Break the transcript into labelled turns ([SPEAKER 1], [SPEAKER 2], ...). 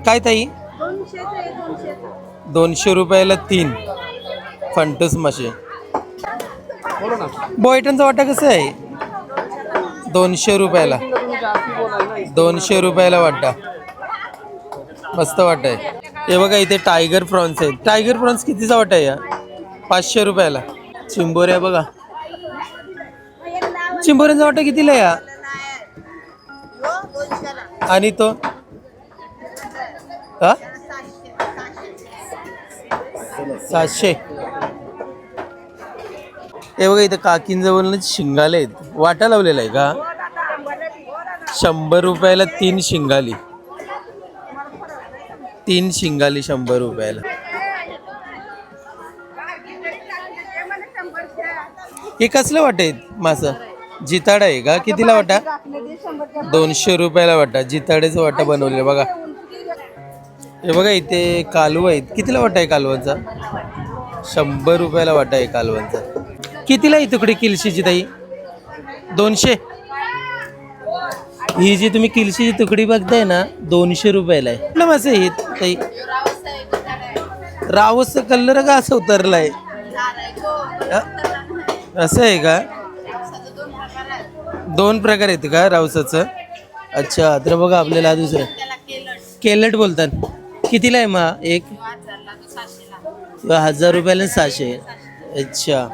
[SPEAKER 1] काय ताई? 200 रुपयाला 3 फंटस मासे. बोयटनचा वाटा कसं आहे? 200 रुपयाला. 200 रुपयाला वाटा. मस्त वाटा आहे. हे बघा इथे टायगर प्रॉन्स आहेत. टायगर प्रॉन्स कितीचा वाटा आहे या? 500 रुपयाला. चिंबोऱ्या बघा. चिंबोऱ्यांचा वाटा कितीला या? आणि तो हा 700. हे बघा इथं काकींजवळ शिंगाले आहेत. वाटा लावलेला आहे का? 100 रुपयाला 3 शिंगाली. 3 शिंगाली 100 रुपयाला. हे कसलं वाटा आहेत मासा? जिताडा आहे का? कितीला वाटा? 200 रुपयाला वाटा. जिताड्याचा वाटा बनवलेला बघा. हे बघा इथे कालवा आहेत. कितीला वाटा आहे कालवांचा? 100 रुपयाला वाटा आहे कालवांचा. कितीला आहे तुकडे किलशीची ताई? 200. ही जी तुम्ही किलशीची तुकडी बघताय ना 200 रुपयाला आहे. कुठलं मासे हे ताई? रावसचा कलर का असं उतरलाय? असं आहे का? 2 प्रकार आहेत का रावसाचं? अच्छा. तर बघा आपल्याला दुसरं केलट बोलतात. कितीला आहे मग एक? 1000 रुपयाला 600. अच्छा.